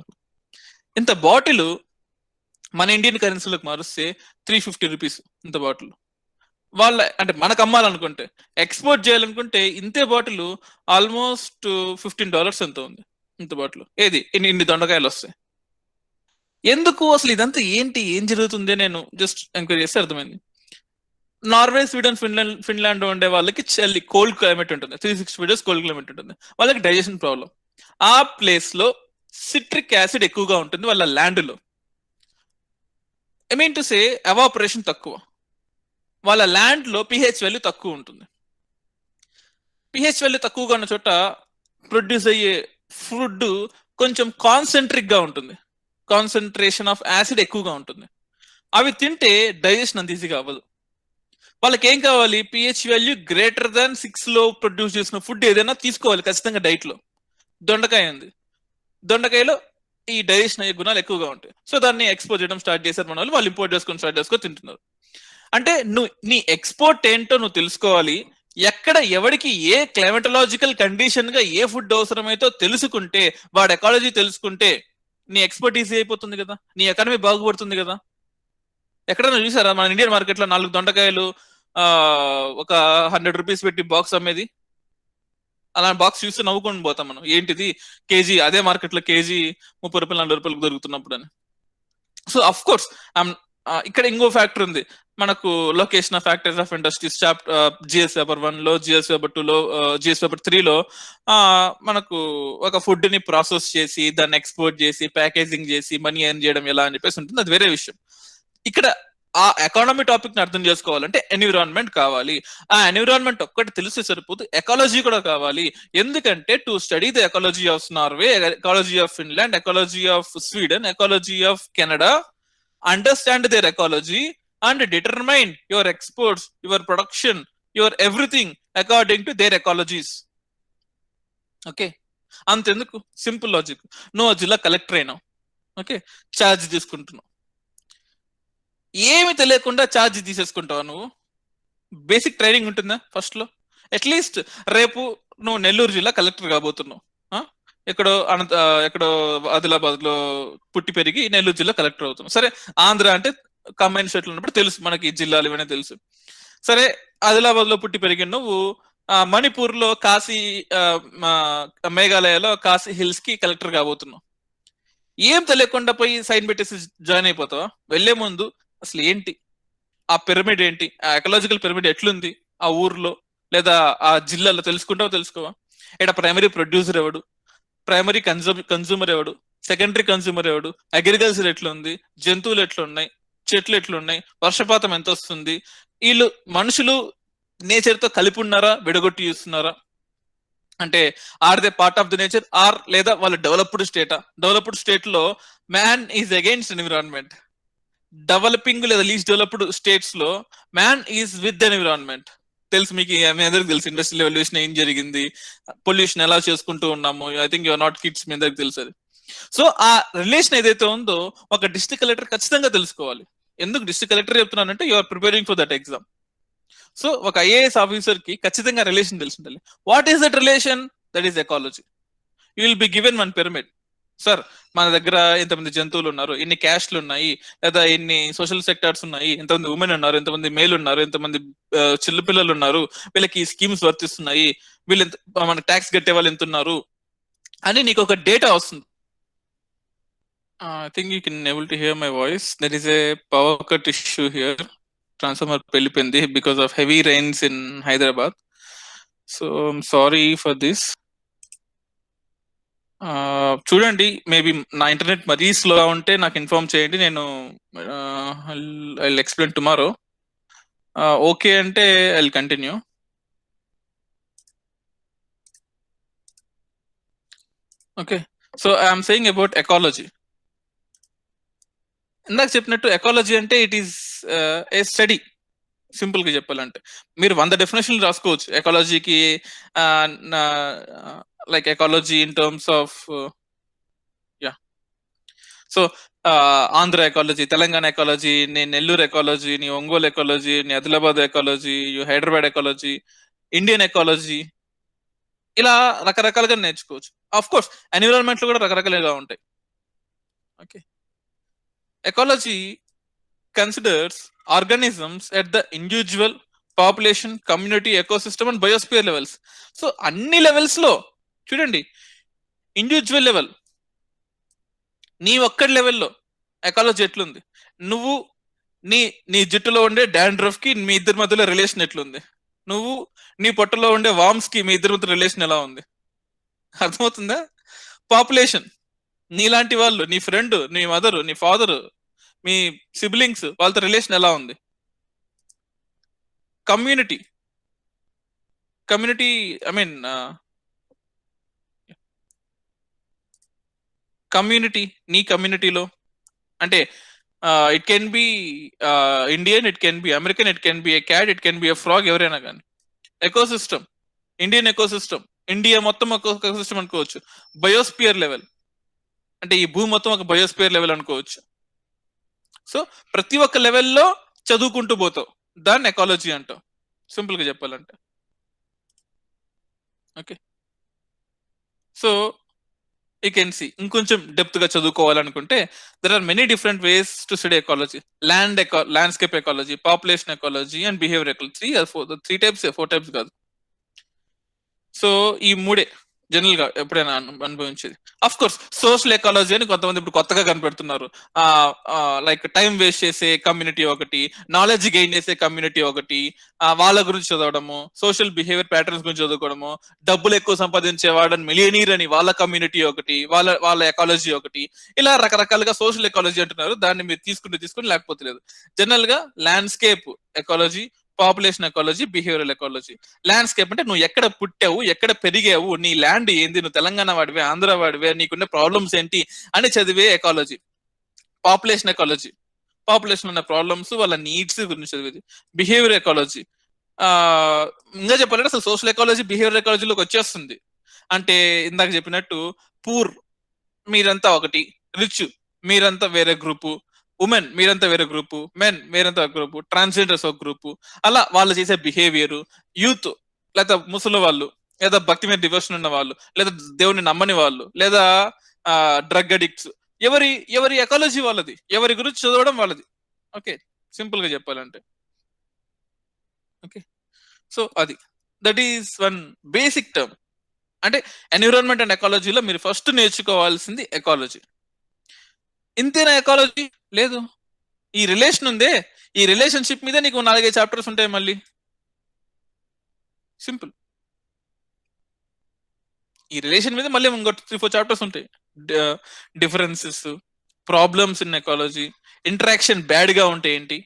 ఇంత బాటిల్ మన ఇండియన్ కరెన్సీలోకి మారుస్తే 350 రూపీస్ ఇంత బాటిల్. వాళ్ళ అంటే మనకు అమ్మాలనుకుంటే, ఎక్స్పోర్ట్ చేయాలనుకుంటే ఇంతే బాటిల్ ఆల్మోస్ట్ $15 ఎంత ఉంది ఇంత బాటిల్. ఏది ఇన్ని దొండకాయలు వస్తాయి. ఎందుకు అసలు ఇదంతా ఏంటి, ఏం జరుగుతుంది? నేను జస్ట్ ఎంక్వైరీ చేస్తే అర్థమైంది. నార్వే, స్వీడన్, ఫిన్లాండ్ ఉండే వాళ్ళకి చలి, కోల్డ్ క్లైమేట్ ఉంటుంది, 360 days కోల్డ్ క్లైమేట్ ఉంటుంది, వాళ్ళకి డైజెషన్ ప్రాబ్లం. ఆ ప్లేస్ లో సిట్రిక్ యాసిడ్ ఎక్కువగా ఉంటుంది వాళ్ళ ల్యాండ్ లో. I mean to say evaporation తక్కువ, వాళ్ళ ల్యాండ్ లో pH వాల్యూ తక్కువ ఉంటుంది. pH వాల్యూ తక్కువగా ఉన్న చోట ప్రొడ్యూస్ అయ్యే ఫుడ్ కొంచెం కాన్సెంట్రిక్ గా ఉంటుంది, కాన్సన్ట్రేషన్ ఆఫ్ యాసిడ్ ఎక్కువగా ఉంటుంది. అవి తింటే డైజెషన్ అంత ఈజీగా అవ్వదు. వాళ్ళకి ఏం కావాలి? pH వాల్యూ గ్రేటర్ దాన్ 6 లో ప్రొడ్యూస్ చేసిన ఫుడ్ ఏదైనా తీసుకోవాలి ఖచ్చితంగా డైట్ లో. దొండకాయ ఉంది, దొండకాయలో ఈ డైజెషన్ అయ్యే గుణాలు ఎక్కువగా ఉంటాయి. సో దాన్ని ఎక్స్పోర్ట్ చేయడం స్టార్ట్ చేశారు మన వాళ్ళు ఇంపోర్ట్ చేసుకొని స్టార్ట్ చేసుకొని తింటున్నారు. అంటే నీ ఎక్స్పోర్ట్ ఏంటో నువ్వు తెలుసుకోవాలి, ఎక్కడ ఎవడికి ఏ క్లైమటలాజికల్ కండిషన్ గా ఏ ఫుడ్ అవసరమైతే తెలుసుకుంటే, వాడు ఎకాలజీ తెలుసుకుంటే నీ ఎక్స్పర్టీస్ అయిపోతుంది కదా, నీ ఎకానమీ బాగుపడుతుంది కదా. ఎక్కడైనా చూసారా మన ఇండియన్ మార్కెట్ లో 4 దొండకాయలు ఒక 100 రూపీస్ పెట్టి బాక్స్ అమ్మేది? అలా బాక్స్ చూస్తే నవ్వుకొని పోతాం మనం, ఏంటిది కేజీ, అదే మార్కెట్ లో కేజీ 30 రూపాయలు 40 రూపాయలకు దొరుకుతున్నప్పుడు అని. సో అఫ్ కోర్స్ ఇక్కడ ఇంకో ఫ్యాక్టర్ ఉంది మనకు, location of factors of industries GS paper 1 లో, జిఎస్ పేపర్ 2 లో, జిఎస్ పేపర్ 3 లో మనకు ఒక ఫుడ్ ని ప్రాసెస్ చేసి దాన్ని ఎక్స్పోర్ట్ చేసి ప్యాకేజింగ్ చేసి మనీ ఎర్న్ చేయడం ఎలా అని చెప్పేసి ఉంటుంది, అది వేరే విషయం. ఇక్కడ ఆ ఎకానమీ టాపిక్ ని అర్థం చేసుకోవాలంటే ఎన్విరాన్మెంట్ కావాలి. ఆ ఎన్విరాన్మెంట్ ఒక్కటి తెలిస్తే సరిపోదు, ఎకాలజీ కూడా కావాలి. ఎందుకంటే to study the ecology of Norway, ecology of Finland, ecology of Sweden, ecology of Canada, understand their ecology and determine your exports, your production, your everything according to their ecologies. Okay, అంతెందుకు, simple logic. నువ్వు జిల్లా collector అయినావు, okay, charge తీసుకుంటున్నావు. ఏమి తెలియకుండా charge తీసేసుకుంటావా నువ్వు? Basic training ఉంటుందా first లో? అట్లీస్ట్ రేపు నువ్వు నెల్లూరు జిల్లా కలెక్టర్ కాబోతున్నావు, ఎక్కడో ఆదిలాబాద్ లో పుట్టి పెరిగి నెల్లూరు జిల్లా కలెక్టర్ అవుతున్నావు. సరే, ఆంధ్ర అంటే కంబైన్ స్టేట్లు ఉన్నప్పుడు తెలుసు మనకి జిల్లాలు ఇవన్నీ తెలుసు. సరే, ఆదిలాబాద్ లో పుట్టి పెరిగిన నువ్వు మణిపూర్ లో కాశీ, మేఘాలయలో కాశీ హిల్స్ కి కలెక్టర్ కాబోతున్నావు. ఏం తెలియకుండా పోయి సైన్ పెట్టేసి జాయిన్ అయిపోతావా? వెళ్లే ముందు అసలు ఏంటి ఆ పిరమిడ్, ఏంటి ఆ ఎకలాజికల్ పిరమిడ్ ఎట్లుంది ఆ ఊర్లో లేదా ఆ జిల్లాలో తెలుసుకోవా? ఇక్కడ ప్రైమరీ ప్రొడ్యూసర్ ఎవడు, ప్రైమరీ కన్సూమర్ ఎవడు, సెకండరీ కన్సూమర్ ఎవడు, అగ్రికల్చర్ ఎట్లుంది, జంతువులు ఎట్లున్నాయి, చెట్లు ఎట్లున్నాయి, వర్షపాతం ఎంత వస్తుంది, వీళ్ళు మనుషులు నేచర్ తో కలిపి ఉన్నారా, విడగొట్టి చూస్తున్నారా? అంటే are they part of the nature, or లేదా వాళ్ళు డెవలప్డ్ స్టేటా? డెవలప్డ్ స్టేట్ లో man is against environment. Developing లేదా లీస్ట్ డెవలప్డ్ స్టేట్స్ లో మ్యాన్ ఈజ్ విత్ ఎన్విరాన్మెంట్. తెలుసు మీకు, మీ అందరికి తెలుసు ఇండస్ట్రియల్ రెవల్యూషన్ ఏం జరిగింది, పొల్యూషన్ ఎలా చేసుకుంటూ ఉన్నాము. I think your not kids, మీ అందరికి తెలుసు అది. సో ఆ రిలేషన్ ఏదైతే ఉందో ఒక డిస్ట్రిక్ట్ కలెక్టర్ ఖచ్చితంగా తెలుసుకోవాలి. ఎందుకు డిస్ట్రిక్ట్ కలెక్టర్ చెప్తున్నానంటే you are preparing for that exam. So ఒక ఐఏఎస్ ఆఫీసర్ కి ఖచ్చితంగా రిలేషన్ తెలిసి ఉండాలి. What is that relation? That is ecology. You will be given one pyramid. Sir, మన దగ్గర ఇంతమంది జంతువులు ఉన్నారు, ఇన్ని క్యాస్ట్లు ఉన్నాయి, లేదా ఇన్ని సోషల్ సెక్టార్స్ ఉన్నాయి, ఎంతమంది ఉమెన్ ఉన్నారు, ఎంతమంది మేల్ ఉన్నారు, ఎంతమంది చిన్నపిల్లలు ఉన్నారు, వీళ్ళకి ఈ స్కీమ్స్ వర్తిస్తున్నాయి, వీళ్ళు మనకి ట్యాక్స్ కట్టే వాళ్ళు ఎంత ఉన్నారు అని నీకు ఒక డేటా వస్తుంది. I think you can able to hear my voice. There is a power cut issue here. Transformer pelipindi because of heavy rains in Hyderabad. So I'm sorry for this. చూడండి, maybe నా internet మరీ slow ఉంటే నాకు inform చేయండి, నేను I'll explain tomorrow. Okay అంటే I'll continue. Okay, so I'm saying about ecology. ఇందాక చెప్పినట్టు ఎకాలజీ అంటే it is a study. Simple గా చెప్పాలంటే మీరు 100 డెఫినేషన్లు రాసుకోవచ్చు ఎకాలజీకి. Like ecology in terms of so Andhra ecology, Telangana ecology, నీ నెల్లూరు ఎకాలజీ, నీ ఒంగోలు ఎకాలజీ, నీ Adilabad ecology, Hyderabad ecology, Indian ecology, ఇలా రకరకాలుగా నేర్చుకోవచ్చు. ఆఫ్ కోర్స్ ఎన్విరాన్మెంట్ లో కూడా రకరకాలుగా ఉంటాయి. Okay, ecology considers organisms at the individual, population, community, ecosystem and biosphere levels. So అన్ని లెవెల్స్ లో చూడండి, ఇండివిజువల్ లెవెల్, నీ ఒక్కడి లెవెల్లో ఎకాలజీ ఎట్లుంది, నువ్వు నీ జుట్టులో ఉండే డాండ్రఫ్ కి మీ ఇద్దరి మధ్యలో రిలేషన్ ఎట్లుంది, నువ్వు నీ పొట్టలో ఉండే వామ్స్ కి మీ ఇద్దరి మధ్య రిలేషన్ ఎలా ఉంది, అర్థమవుతుందా? పాపులేషన్, నీలాంటి వాళ్ళు, నీ ఫ్రెండ్, నీ మదర్, నీ ఫాదర్, మీ సిబ్లింగ్స్, వాళ్ళతో రిలేషన్ ఎలా ఉంది? కమ్యూనిటీ, ఐ మీన్ కమ్యూనిటీ, నీ కమ్యూనిటీలో అంటే it can be Indian, it can be American, it can be A cat, it can be A frog, ఎవరైనా కానీ. ఎకోసిస్టమ్, ఇండియన్ ఎకోసిస్టమ్, ఇండియా మొత్తం ఒక ఎకోసిస్టమ్ అనుకోవచ్చు. బయోస్పియర్ లెవెల్ అంటే ఈ భూమి మొత్తం ఒక బయోస్పియర్ లెవెల్ అనుకోవచ్చు. సో ప్రతి ఒక్క లెవెల్లో చదువుకుంటూ పోతావు, దాన్ని ఎకాలజీ అంటావు సింపుల్ గా చెప్పాలంటే. Okay, so you can see ఇంకొంచెం డెప్త్ గా చదువుకోవాలనుకుంటే there are many different ways to study ecology. Landscape ecology, population ecology and behaviour ecology. Three types, 4 types కాదు. సో ఈ మూడే జనరల్ గా ఎప్పుడైనా అనుభవించేది. అఫ్ కోర్స్ సోషల్ ఎకాలజీ అని కొంతమంది ఇప్పుడు కొత్తగా కనిపెడుతున్నారు. లైక్ టైం వేస్ట్ చేసే కమ్యూనిటీ ఒకటి, నాలెడ్జ్ గెయిన్ చేసే కమ్యూనిటీ ఒకటి, వాళ్ళ గురించి చదవడము, సోషల్ బిహేవియర్ ప్యాటర్న్స్ గురించి చదువుకోవడము, డబ్బులు ఎక్కువ సంపాదించే వాళ్ళని మిలియనీర్ అని వాళ్ళ కమ్యూనిటీ ఒకటి, వాళ్ళ ఎకాలజీ ఒకటి, ఇలా రకరకాలుగా సోషల్ ఎకాలజీ అంటున్నారు. దాన్ని మీరు తీసుకుని లేకపోతే లేదు. జనరల్ గా landscape ecology, population ecology, behavioural ecology. Landscape అంటే నువ్వు ఎక్కడ పుట్టావు, ఎక్కడ పెరిగావు, నీ ల్యాండ్ ఏంది, నువ్వు తెలంగాణ వాడివే, ఆంధ్ర వాడివే, నీకున్న ప్రాబ్లమ్స్ ఏంటి అని చదివే ఎకాలజీ. పాపులేషన్ ఎకాలజీ, పాపులేషన్ ఉన్న ప్రాబ్లమ్స్, వాళ్ళ నీడ్స్ గురించి చదివేది. బిహేవియర్ ఎకాలజీ, ఇంకా చెప్పాలంటే అసలు సోషల్ ఎకాలజీ బిహేవియర్ ఎకాలజీలోకి వచ్చేస్తుంది. అంటే ఇందాక చెప్పినట్టు పూర్ మీరంతా ఒకటి, రిచ్ మీరంతా వేరే గ్రూపు, ఉమెన్ మీరంతా వేరే గ్రూపు, మెన్ మీరంతా ఒక గ్రూపు, ట్రాన్స్జెండర్స్ ఒక గ్రూపు, అలా వాళ్ళు చేసే బిహేవియర్, యూత్ లేదా ముసలి వాళ్ళు, లేదా భక్తి మీద డివోషన్ ఉన్న వాళ్ళు, లేదా దేవుని నమ్మని వాళ్ళు, లేదా డ్రగ్ అడిక్ట్స్, ఎవరి ఎకాలజీ వాళ్ళది, ఎవరి గురించి చదవడం వాళ్ళది. ఓకే, సింపుల్ గా చెప్పాలంటే. ఓకే, సో అది that is one basic term. అంటే ఎన్విరాన్మెంట్ అండ్ ఎకాలజీలో మీరు ఫస్ట్ నేర్చుకోవాల్సింది ఎకాలజీ. ఇంతేనా ఎకాలజీ? లేదు, ఈ రిలేషన్ ఉందే, ఈ రిలేషన్షిప్ మీద నీకు 4-5 చాప్టర్స్ ఉంటాయి. మళ్ళీ సింపుల్, ఈ రిలేషన్ మీద మళ్ళీ ఇంకో 3-4 చాప్టర్స్ ఉంటాయి. Differences, problems in ecology, interaction bad గా ఉంటే ఏంటి,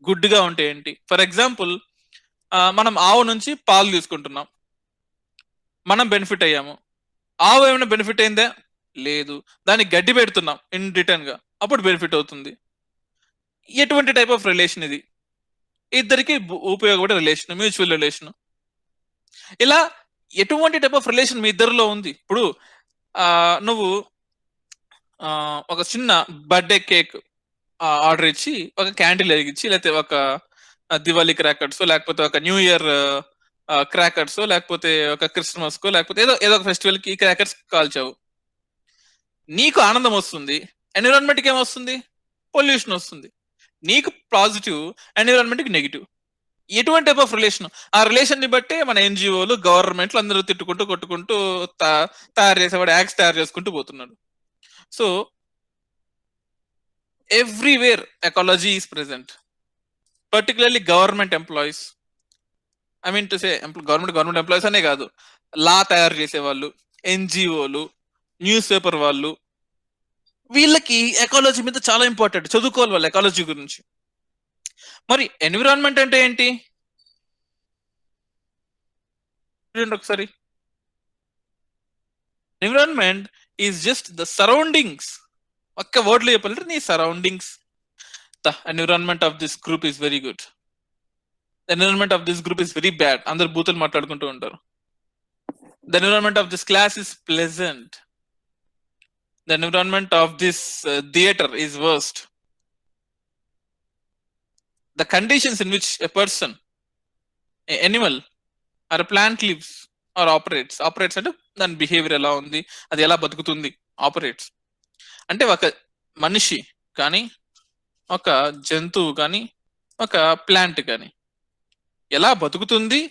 గుడ్ గా ఉంటే ఏంటి. ఫర్ ఎగ్జాంపుల్, మనం ఆవు నుంచి పాలు తీసుకుంటున్నాం, మనం బెనిఫిట్ అయ్యాము. ఆవు ఏమైనా బెనిఫిట్ అయిందా? లేదు. దానికి గడ్డి పెడుతున్నాం ఇన్ రిటర్న్ గా, అప్పుడు బెనిఫిట్ అవుతుంది. ఎటువంటి టైప్ ఆఫ్ రిలేషన్ ఇది? ఇద్దరికి ఉపయోగపడే రిలేషన్, మ్యూచువల్ రిలేషన్. ఇలా ఎటువంటి టైప్ ఆఫ్ రిలేషన్ మీ ఇద్దరిలో ఉంది? ఇప్పుడు నువ్వు ఒక చిన్న బర్త్డే కేక్ ఆర్డర్ ఇచ్చి, ఒక క్యాండిల్ వెలిగించి, లేకపోతే ఒక దివాళీ క్రాకర్స్, లేకపోతే ఒక న్యూ ఇయర్ క్రాకర్స్, లేకపోతే ఒక క్రిస్మస్ కో, లేకపోతే ఏదో ఒక ఫెస్టివల్ కి క్రాకర్స్ కాల్చావు. నీకు ఆనందం వస్తుంది, ఎన్విరాన్మెంట్ కి ఏమొస్తుంది? పొల్యూషన్ వస్తుంది. నీకు పాజిటివ్, ఎన్విరాన్మెంట్ కి నెగిటివ్. ఎటువంటి టైప్ ఆఫ్ రిలేషన్? ఆ రిలేషన్ ని బట్టే మన ఎన్జిఓలు, గవర్నమెంట్లు అందరూ తిట్టుకుంటూ కొట్టుకుంటూ తయారు చేసేవాడు యాక్స్ తయారు చేసుకుంటూ పోతున్నాడు. So everywhere ecology is present, particularly government employees. I mean to say government employees అనే కాదు, లా తయారు చేసే వాళ్ళు, ఎన్జిఓలు, న్యూస్ పేపర్ వాళ్ళు, వీళ్ళకి ఎకాలజీ మీద చాలా ఇంపార్టెంట్, చదువుకోవాలి వాళ్ళు ఎకాలజీ గురించి. మరి ఎన్విరాన్మెంట్ అంటే ఏంటి? ఒకసారి, environment is just the surroundings. ఒక్క వర్డ్ లో చెప్పాలంటే నీ surroundings. The environment of this group is very good, the environment of this group is very bad. అందరు బూతులు మాట్లాడుకుంటూ ఉంటారు. The environment of this class is pleasant, the environment of this theater is worst. The conditions in which a person, an animal or a plant lives or operates అంటే దాని behaviour ఎలా ఉంది, అది ఎలా బతుకుతుంది, ఆపరేట్స్ అంటే ఒక మనిషి కానీ, ఒక జంతువు కానీ, ఒక ప్లాంట్ కానీ ఎలా బతుకుతుంది,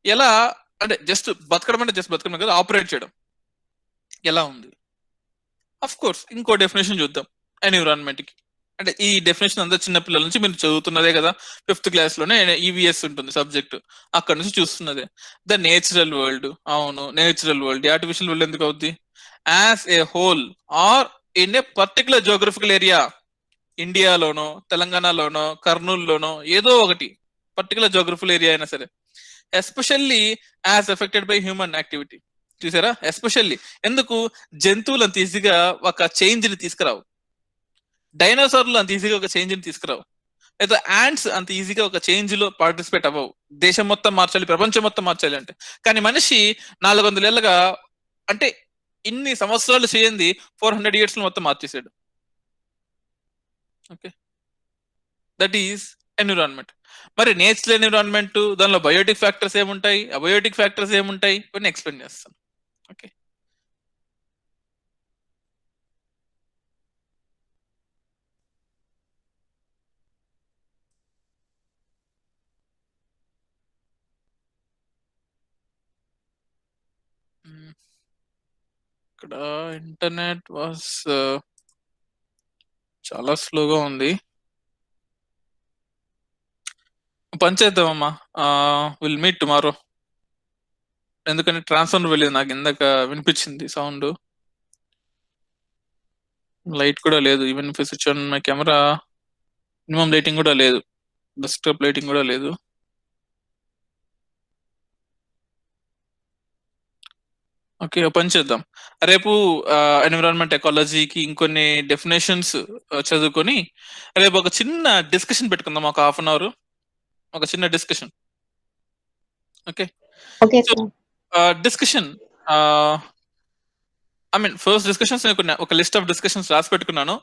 ఎలా అంటే జస్ట్ బతకడం కదా, ఆపరేట్ చేయడం ఎలా ఉంది. అఫ్ కోర్స్ ఇంకో డెఫినేషన్ చూద్దాం ఎన్విరాన్మెంట్ కి. అంటే ఈ డెఫినేషన్ అంతా చిన్నపిల్లల నుంచి మీరు చదువుతున్నదే కదా, 5th క్లాస్ లోనే ఈవీఎస్ ఉంటుంది సబ్జెక్ట్, అక్కడ నుంచి చూస్తున్నదే. The natural world. అవును, నేచురల్ వరల్డ్. ఆర్టిఫిషియల్ వరల్డ్ ఎందుకు అవుద్ది? As a whole or in a particular geographical area, ఇండియాలోనో, తెలంగాణలోనో, కర్నూలులోనో, ఏదో ఒకటి పర్టికులర్ జియోగ్రఫికల్ ఏరియా అయినా సరే, especially as affected by human activity. చూసారా? ఎస్పెషల్లీ ఎందుకు? జంతువులు అంత ఈజీగా ఒక చేంజ్ ని తీసుకురావు, డైనోసార్లు అంత ఈజీగా ఒక చేంజ్ ని తీసుకురావు, లేదా యాంట్స్ అంత ఈజీగా ఒక చేంజ్ లో పార్టిసిపేట్ అవ్వవు. దేశం మొత్తం మార్చాలి, ప్రపంచం మొత్తం మార్చాలి అంటే. కానీ మనిషి 400 ఏళ్ళగా, అంటే ఇన్ని సంవత్సరాలు చేయండి 400 years లో మొత్తం మార్చేసాడు. Okay, that is environment. మరి నేచురల్ ఎన్విరాన్మెంట్ దానిలో బయోటిక్ ఫ్యాక్టర్స్ ఏముంటాయి, అబయోటిక్ ఫ్యాక్టర్స్ ఏముంటాయి, కొన్ని ఎక్స్ప్లెయిన్ చేస్తాను. ఓకే, ఇక్కడ ఇంటర్నెట్ వాస్ చాలా స్లోగా ఉంది. పని చేద్దామమ్మా, విల్ మీట్ టుమారో. ఎందుకంటే ట్రాన్స్ఫర్ వెళ్ళింది, నాకు ఇందాక వినిపించింది సౌండ్. లైట్ కూడా లేదు, even if switch on my camera minimum lighting కూడా లేదు, డెస్క్టాప్ లైటింగ్ కూడా లేదు. ఓకే, పని చేద్దాం. రేపు ఎన్విరాన్మెంట్ ఎకాలజీకి ఇంకొన్ని డెఫినేషన్స్ చదువుకొని రేపు ఒక చిన్న డిస్కషన్ పెట్టుకుందాం, ఒక హాఫ్ అన్ అవర్ ఒక చిన్న discussion. Okay, okay so sir. Discussion I mean first discussions ఒక లిస్ట్ ఆఫ్ డిస్కషన్స్ రాసి పెట్టుకున్నాను.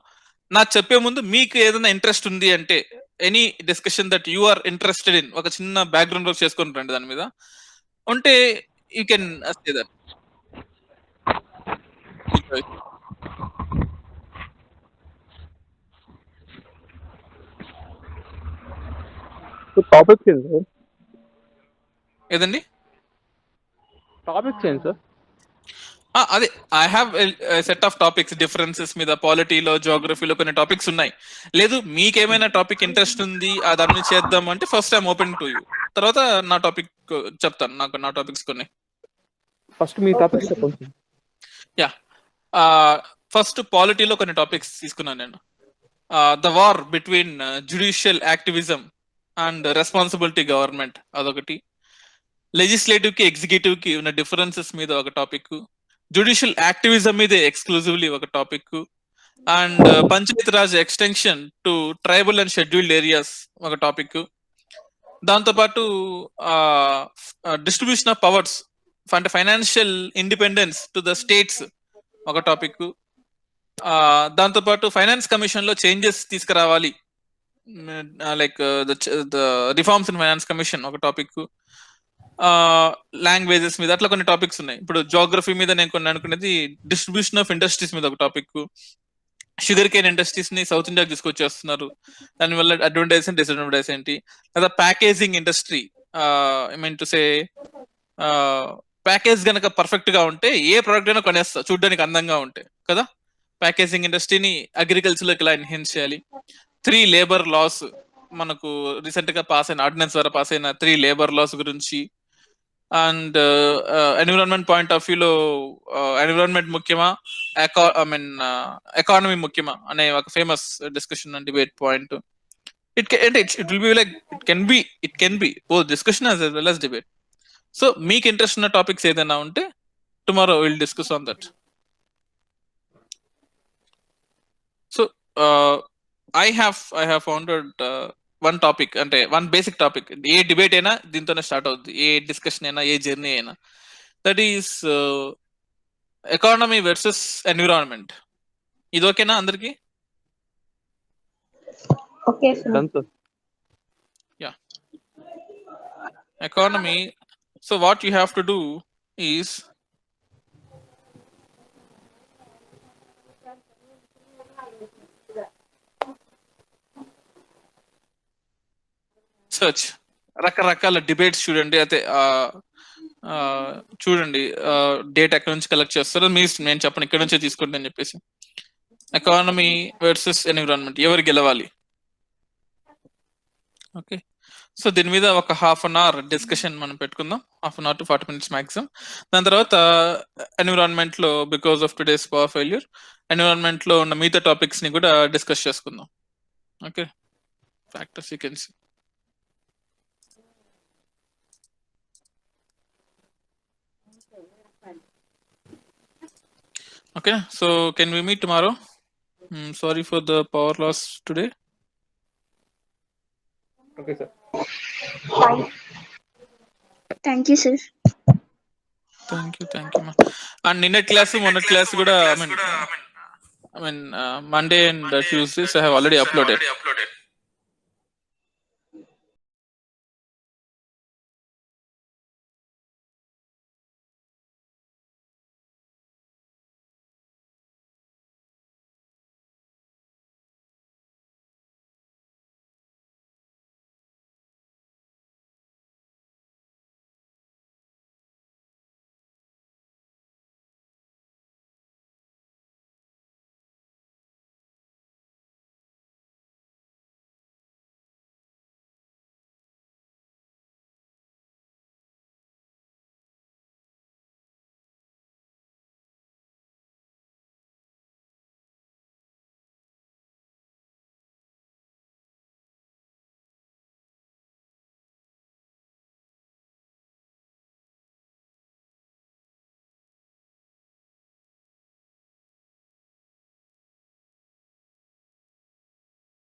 నాకు చెప్పే ముందు మీకు ఏదైనా ఇంట్రెస్ట్ ఉంది అంటే any discussion that you are interested in, ఒక చిన్న బ్యాక్గ్రౌండ్ వర్క్ చేసుకొని రండి దాని మీద ఉంటే you can say that. Topics ఏంటి సార్? ఏదండి? టాపిక్స్ ఏంటి సార్? అదే I have set of topics, differences మీద, పాలిటీలో, జోగ్రఫీలో కొన్ని టాపిక్స్ ఉన్నాయి. లేదు మీకేమైనా టాపిక్ ఇంట్రెస్ట్ ఉంది దాని మీద చేద్దాం అంటే first I'm open to you. తర్వాత నా టాపిక్ చెప్తాను, నా టాపిక్స్ కొన్ని. ఫస్ట్ మీ టాపిక్స్ చెప్పండి. యా, ఫస్ట్ పాలిటీలో కొన్ని టాపిక్స్ తీసుకున్నాను నేను. The war between judicial activism and responsibility government అదొకటి. లెజిస్లేటివ్ కి ఎగ్జిక్యూటివ్ కి ఉన్న డిఫరెన్సెస్ మీద ఒక టాపిక్. జ్యుడిషియల్ యాక్టివిజం మీద ఎక్స్క్లూజివ్లీ ఒక topic. And Panchayat Raj extension to tribal and scheduled areas ఒక టాపిక్. దాంతోపాటు డిస్ట్రిబ్యూషన్ ఆఫ్ పవర్స్ అంటే financial independence to the states ఒక టాపిక్. దాంతోపాటు ఫైనాన్స్ కమిషన్ లో చేంజెస్ తీసుకురావాలి, like the reforms in finance commission ఒక టాపిక్. లాంగ్వేజెస్ మీద అట్లా కొన్ని టాపిక్స్ ఉన్నాయి. ఇప్పుడు జోగ్రఫీ మీద నేను కొన్ని అనుకునేది డిస్ట్రిబ్యూషన్ ఆఫ్ ఇండస్ట్రీస్ మీద ఒక టాపిక్. షుగర్ కేన్ ఇండస్ట్రీస్ ని సౌత్ ఇండియాకి తీసుకొచ్చేస్తున్నారు, దానివల్ల అడ్వాంటేజ్ అండ్ డిసడ్వాంటేజ్ ఏంటి. లేదా packaging industry, I mean to say package గనక పర్ఫెక్ట్ గా ఉంటే ఏ ప్రోడక్ట్ అయినా కొనేస్తా చూడడానికి అందంగా ఉంటే కదా. ప్యాకేజింగ్ ఇండస్ట్రీని అగ్రికల్చర్ లోకి ఎలా ఎన్హాన్స్ చేయాలి. 3 లేబర్ లాస్, మనకు రీసెంట్ గా పాస్ అయిన ఆర్డినెన్స్ ద్వారా పాస్ అయిన 3 లేబర్ లాస్ గురించి. అండ్ ఎన్విరాన్మెంట్ పాయింట్ ఆఫ్ వ్యూలో ఎన్విరాన్మెంట్ ముఖ్యమా, ఎకానమీ ముఖ్యమా అనే ఒక famous discussion and debate point. It will be like it can be both discussion as well as debate. So మీకు ఇంట్రెస్ట్ ఉన్న టాపిక్స్ ఏదైనా ఉంటే tomorrow will discuss on that. So I have founded one topic, అంటే one basic topic. ఏ debate అయినా దీంతోనే start అవుద్ది, ఏ discussion అయినా, ఏ journey అయినా. That is economy versus environment. ఇది ఓకేనా అందరికి? Okay sir. Done sir. Yeah, economy. So what you have to do is search రకరకాల డిబేట్స్ చూడండి. అయితే చూడండి డేటా ఎక్కడి నుంచి కలెక్ట్ చేస్తారో నేను చెప్పను, ఇక్కడ నుంచే తీసుకోండి అని చెప్పేసి. ఎకానమీ వర్సెస్ ఎన్విరాన్మెంట్, ఎవరు గెలవాలి? ఓకే, సో దీని మీద ఒక హాఫ్ అన్ అవర్ డిస్కషన్ మనం పెట్టుకుందాం, half an hour to 40 minutes maximum. దాని తర్వాత ఎన్విరాన్మెంట్ లో because of today's power failure environment లో ఉన్న మిగతా టాపిక్స్ ని కూడా డిస్కస్ చేసుకుందాం. Okay, factor sequence. Okay, so can we meet tomorrow? Sorry for the power loss today. Okay sir. Thank you sir. Thank you and నిన్నటి class మొన్నటి class కూడా I mean Monday and Tuesdays I have already uploaded.